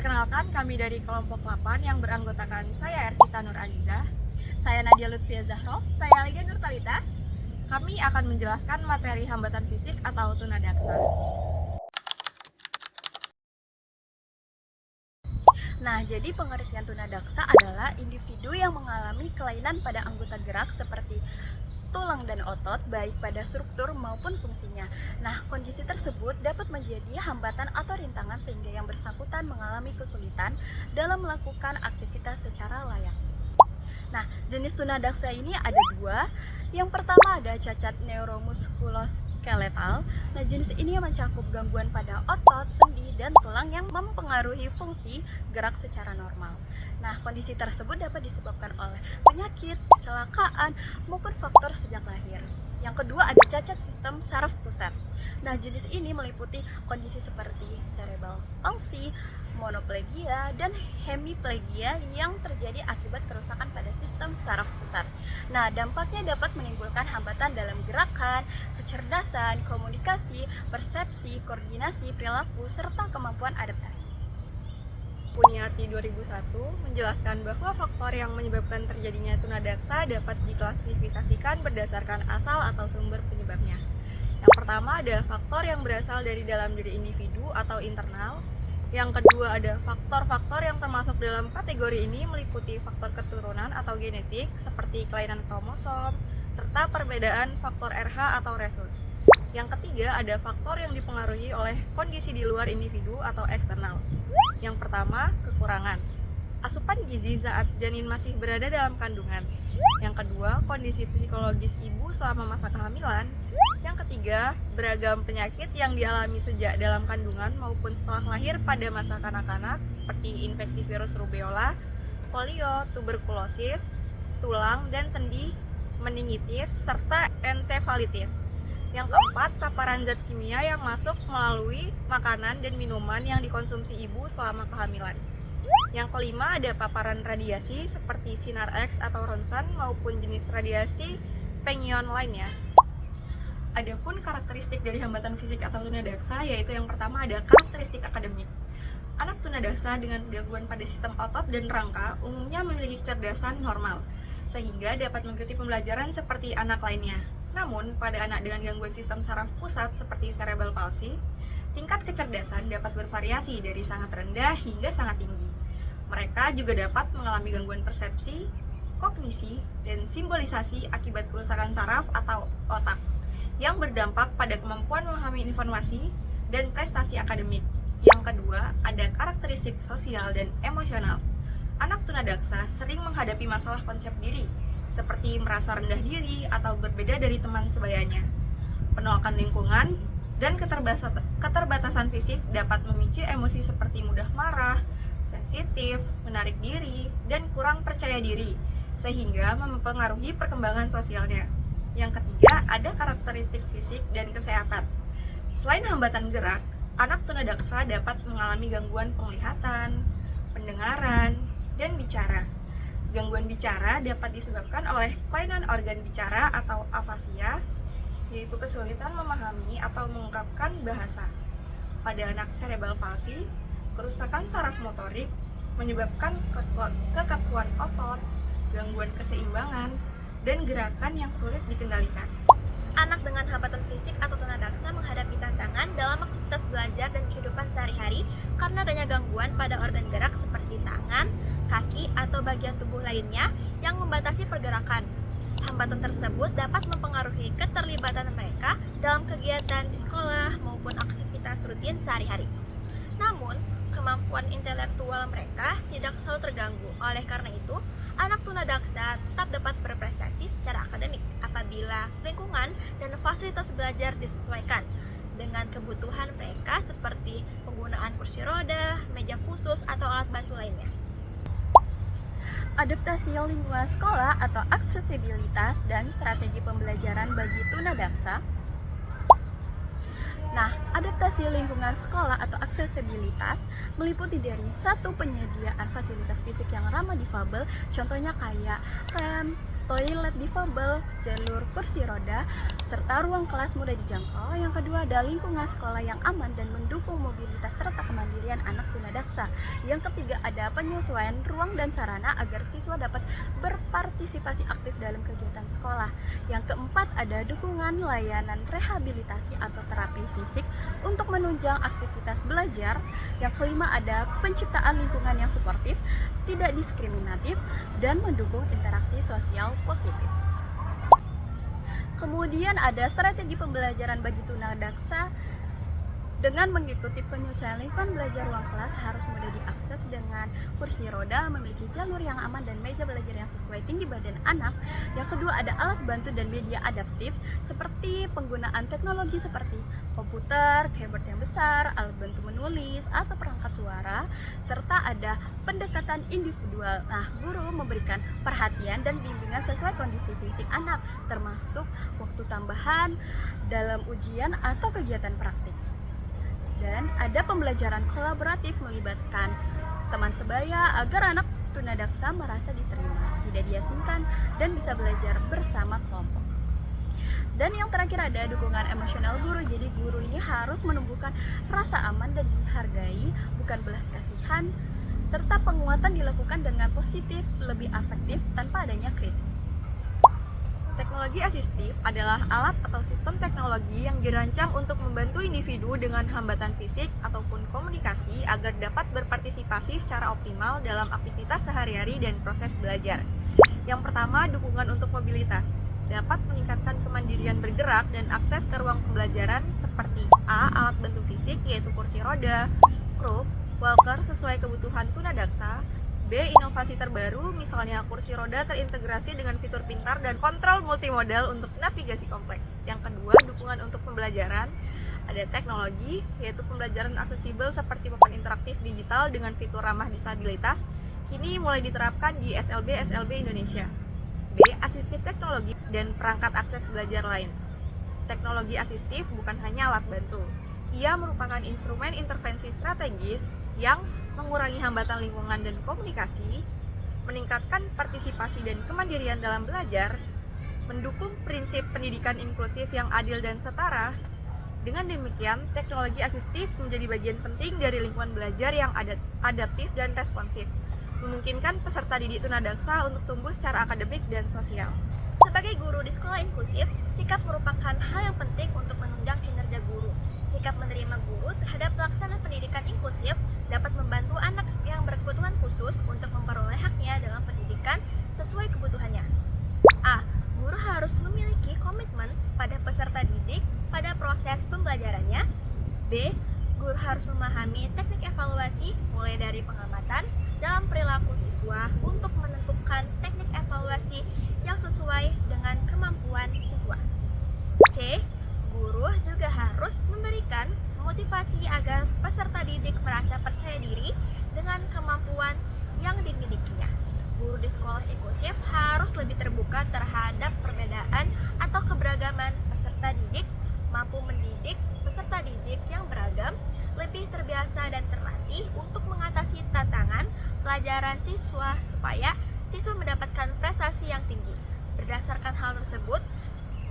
Perkenalkan, kami dari kelompok 8 yang beranggotakan saya Ervita Nur Aziza. Saya Nadia Lutfia Zahro. Saya Alia Nur Talita. Kami akan menjelaskan materi hambatan fisik atau tunadaksa. Nah, jadi pengertian tunadaksa adalah individu yang mengalami kelainan pada anggota gerak seperti tulang dan otot, baik pada struktur maupun fungsinya. Nah, kondisi tersebut dapat menjadi hambatan atau rintangan sehingga yang bersangkutan mengalami kesulitan dalam melakukan aktivitas secara layak. Nah, jenis tunadaksa ini ada dua. Yang pertama ada cacat neuromuskuloskeletal. Nah, jenis ini mencakup gangguan pada otot, sendi, dan tulang yang mempengaruhi fungsi gerak secara normal. Nah, kondisi tersebut dapat disebabkan oleh penyakit, kecelakaan, maupun faktor sejak lahir. Yang kedua ada cacat sistem saraf pusat. Nah, jenis ini meliputi kondisi seperti cerebral palsy, monoplegia, dan hemiplegia yang terjadi akibat kerusakan pada sistem saraf pusat. Nah, dampaknya dapat menimbulkan hambatan dalam gerakan, kecerdasan, komunikasi, persepsi, koordinasi, perilaku, serta kemampuan adaptasi. Puniarti 2001 menjelaskan bahwa faktor yang menyebabkan terjadinya tunadaksa dapat diklasifikasikan berdasarkan asal atau sumber penyebabnya. Yang pertama ada faktor yang berasal dari dalam diri individu atau internal. Yang kedua ada faktor-faktor yang termasuk dalam kategori ini meliputi faktor keturunan atau genetik seperti kelainan kromosom serta perbedaan faktor RH atau resus. Yang ketiga ada faktor yang dipengaruhi oleh kondisi di luar individu atau eksternal. Yang pertama, kekurangan asupan gizi saat janin masih berada dalam kandungan. Yang kedua, kondisi psikologis ibu selama masa kehamilan. Yang ketiga, beragam penyakit yang dialami sejak dalam kandungan maupun setelah lahir pada masa kanak-kanak seperti infeksi virus rubella, polio, tuberkulosis, tulang dan sendi, meningitis, serta ensefalitis. Yang keempat, paparan zat kimia yang masuk melalui makanan dan minuman yang dikonsumsi ibu selama kehamilan. Yang kelima, ada paparan radiasi seperti sinar X atau ronsen maupun jenis radiasi pengion lainnya. Adapun karakteristik dari hambatan fisik atau tunadaksa yaitu yang pertama ada karakteristik akademik. Anak tunadaksa dengan gangguan pada sistem otot dan rangka umumnya memiliki kecerdasan normal, sehingga dapat mengikuti pembelajaran seperti anak lainnya. Namun, pada anak dengan gangguan sistem saraf pusat seperti cerebral palsy, tingkat kecerdasan dapat bervariasi dari sangat rendah hingga sangat tinggi. Mereka juga dapat mengalami gangguan persepsi, kognisi, dan simbolisasi akibat kerusakan saraf atau otak yang berdampak pada kemampuan memahami informasi dan prestasi akademik. Yang kedua, ada karakteristik sosial dan emosional. Anak tunadaksa sering menghadapi masalah konsep diri, seperti merasa rendah diri atau berbeda dari teman sebayanya. Penolakan lingkungan dan keterbatasan fisik dapat memicu emosi seperti mudah marah, sensitif, menarik diri, dan kurang percaya diri, sehingga mempengaruhi perkembangan sosialnya. Yang ketiga, ada karakteristik fisik dan kesehatan. Selain hambatan gerak, anak tunadaksa dapat mengalami gangguan penglihatan, pendengaran, dan bicara. Gangguan bicara dapat disebabkan oleh kelainan organ bicara atau afasia, yaitu kesulitan memahami atau mengungkapkan bahasa. Pada anak cerebral palsy, kerusakan saraf motorik menyebabkan kekakuan otot, gangguan keseimbangan, dan gerakan yang sulit dikendalikan. Anak dengan hambatan fisik atau tunadaksa menghadapi tantangan dalam aktivitas belajar dan kehidupan sehari-hari karena adanya gangguan pada organ gerak seperti tangan, kaki, atau bagian tubuh lainnya yang membatasi pergerakan. Hambatan tersebut dapat mempengaruhi keterlibatan mereka dalam kegiatan di sekolah maupun aktivitas rutin sehari-hari. Namun, kemampuan intelektual mereka tidak selalu terganggu. Oleh karena itu, anak tunadaksa tetap dapat berprestasi secara akademik apabila lingkungan dan fasilitas belajar disesuaikan dengan kebutuhan mereka seperti penggunaan kursi roda, meja khusus, atau alat bantu lainnya. Adaptasi lingkungan sekolah atau aksesibilitas dan strategi pembelajaran bagi tunadaksa. Nah, adaptasi lingkungan sekolah atau aksesibilitas meliputi dari satu, penyediaan fasilitas fisik yang ramah difabel, contohnya kayak rem, toilet difabel, jalur kursi roda, serta ruang kelas mudah dijangkau. Yang kedua ada lingkungan sekolah yang aman dan mendukung mobilitas serta kemandirian anak tunadaksa. Yang ketiga ada penyesuaian ruang dan sarana agar siswa dapat berpartisipasi aktif dalam kegiatan sekolah. Yang keempat ada dukungan layanan rehabilitasi atau terapi fisik untuk menunjang aktivitas belajar. Yang kelima ada penciptaan lingkungan yang suportif, tidak diskriminatif, dan mendukung interaksi sosial positif. Kemudian ada strategi pembelajaran bagi tunadaksa dengan mengikuti penyesuaian lingkungan belajar. Ruang kelas harus mudah diakses dengan kursi roda, memiliki jalur yang aman dan meja belajar yang sesuai tinggi badan anak. Yang kedua ada alat bantu dan media adaptif seperti penggunaan teknologi seperti komputer, keyboard yang besar, alat bantu menulis, atau perangkat suara, serta ada pendekatan individual. Nah, guru memberikan perhatian dan bimbingan sesuai kondisi fisik anak, termasuk waktu tambahan dalam ujian atau kegiatan praktik. Dan ada pembelajaran kolaboratif melibatkan teman sebaya agar anak tunadaksa merasa diterima, tidak diasingkan, dan bisa belajar bersama kelompok. Dan yang terakhir ada dukungan emosional guru. Jadi guru ini harus menumbuhkan rasa aman dan dihargai, bukan belas kasihan, serta penguatan dilakukan dengan positif, lebih afektif tanpa adanya kritik. Teknologi asistif adalah alat atau sistem teknologi yang dirancang untuk membantu individu dengan hambatan fisik ataupun komunikasi agar dapat berpartisipasi secara optimal dalam aktivitas sehari-hari dan proses belajar. Yang pertama, dukungan untuk mobilitas. Dapat meningkatkan kemandirian bergerak dan akses ke ruang pembelajaran seperti A. Alat bantu fisik yaitu kursi roda, kruk, walker sesuai kebutuhan tunadaksa. B. Inovasi terbaru, misalnya kursi roda terintegrasi dengan fitur pintar dan kontrol multimodal untuk navigasi kompleks. Yang kedua, dukungan untuk pembelajaran. Ada teknologi, yaitu pembelajaran aksesibel seperti papan interaktif digital dengan fitur ramah disabilitas. Kini mulai diterapkan di SLB Indonesia. B. Asistif teknologi dan perangkat akses belajar lain. Teknologi asistif bukan hanya alat bantu. Ia merupakan instrumen intervensi strategis yang mengurangi hambatan lingkungan dan komunikasi, meningkatkan partisipasi dan kemandirian dalam belajar, mendukung prinsip pendidikan inklusif yang adil dan setara. Dengan demikian, teknologi asistif menjadi bagian penting dari lingkungan belajar yang adaptif dan responsif, memungkinkan peserta didik tunadaksa untuk tumbuh secara akademik dan sosial. Sebagai guru di sekolah inklusif, sikap merupakan hal yang penting untuk menunjang kinerja guru. Sikap menerima guru terhadap pelaksanaan pendidikan inklusif dapat membantu anak yang berkebutuhan khusus untuk memperoleh haknya dalam pendidikan sesuai kebutuhannya. A. Guru harus memiliki komitmen pada peserta didik pada proses pembelajarannya. B. Guru harus memahami teknik evaluasi mulai dari pengamatan dalam perilaku siswa untuk menentukan teknik evaluasi yang sesuai dengan kemampuan siswa. C. Guru juga harus memberikan motivasi agar peserta didik merasa percaya diri dengan kemampuan yang dimilikinya. Guru di sekolah inklusif harus lebih terbuka terhadap perbedaan atau keberagaman peserta didik, mampu mendidik peserta didik yang beragam, lebih terbiasa dan terlatih untuk mengatasi tantangan pelajaran siswa supaya siswa mendapatkan prestasi yang tinggi. Berdasarkan hal tersebut,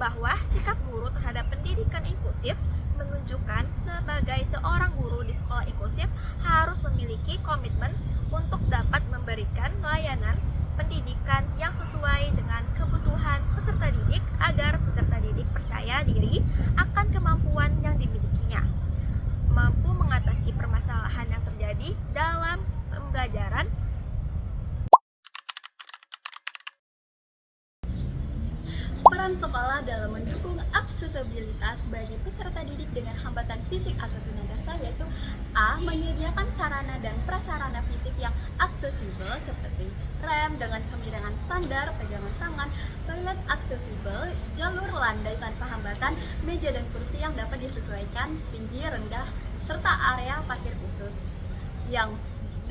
bahwa sikap guru terhadap pendidikan inklusif menunjukkan sebagai seorang guru di sekolah inklusif harus memiliki komitmen untuk dapat memberikan layanan pendidikan yang sesuai dengan kebutuhan peserta didik agar peserta didik percaya diri akan kemampuan yang dimilikinya, mampu mengatasi permasalahan yang terjadi dalam pembelajaran. Peran sekolah dalam mendukung aksesibilitas bagi peserta didik dengan hambatan fisik atau tunadaksa yaitu A. Menyediakan sarana dan prasarana fisik yang aksesibel seperti rem dengan kemiringan standar, pegangan tangan, toilet aksesibel, jalur landai tanpa hambatan, meja dan kursi yang dapat disesuaikan tinggi rendah, serta area parkir khusus. Yang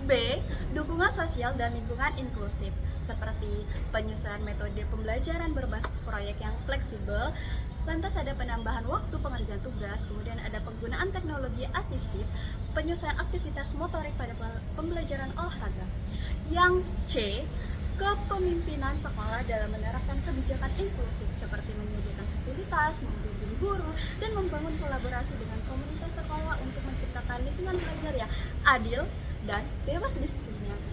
B. Dukungan sosial dan lingkungan inklusif seperti penyesuaian metode pembelajaran berbasis proyek yang fleksibel, lantas ada penambahan waktu pengerjaan tugas, kemudian ada penggunaan teknologi asistif, penyesuaian aktivitas motorik pada pembelajaran olahraga. Yang C. Kepemimpinan sekolah dalam menerapkan kebijakan inklusif seperti menyediakan fasilitas, membimbing guru, dan membangun kolaborasi dengan komunitas sekolah untuk menciptakan lingkungan belajar yang adil dan bebas diskriminasi.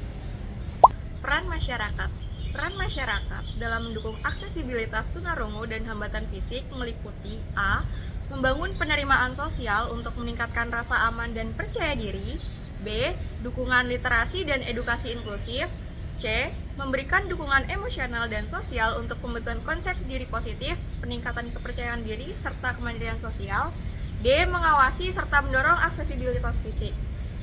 Peran masyarakat. Peran masyarakat dalam mendukung aksesibilitas tunarungu dan hambatan fisik meliputi A. Membangun penerimaan sosial untuk meningkatkan rasa aman dan percaya diri. B. Dukungan literasi dan edukasi inklusif. C. Memberikan dukungan emosional dan sosial untuk pembentukan konsep diri positif, peningkatan kepercayaan diri, serta kemandirian sosial. D. Mengawasi serta mendorong aksesibilitas fisik.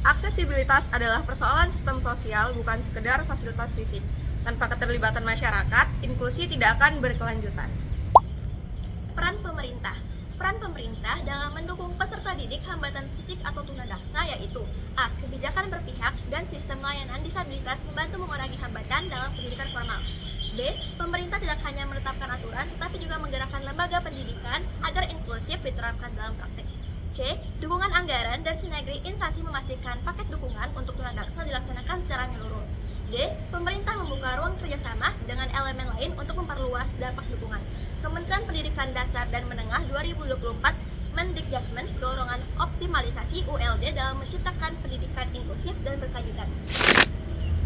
Aksesibilitas adalah persoalan sistem sosial, bukan sekedar fasilitas fisik. Tanpa keterlibatan masyarakat, inklusi tidak akan berkelanjutan. Peran pemerintah. Peran pemerintah dalam mendukung peserta didik hambatan fisik atau tunadaksa yaitu A. Kebijakan berpihak dan sistem layanan disabilitas membantu mengurangi hambatan dalam pendidikan formal. B. Pemerintah tidak hanya menetapkan aturan tetapi juga menggerakkan lembaga pendidikan agar inklusif diterapkan dalam praktek. C. Dukungan anggaran dan sinergi instansi memastikan paket dukungan untuk tunadaksa dilaksanakan secara menyeluruh. D. Pemerintah membuka ruang kerjasama dengan elemen lain untuk memperluas dampak dukungan. Kementerian Pendidikan Dasar dan Menengah 2024 Mendikbudmen dorongan optimalisasi ULD dalam menciptakan pendidikan inklusif dan berkelanjutan.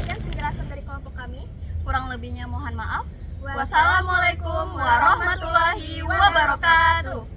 Sekian penjelasan dari kelompok kami. Kurang lebihnya mohon maaf. Wassalamualaikum warahmatullahi wabarakatuh.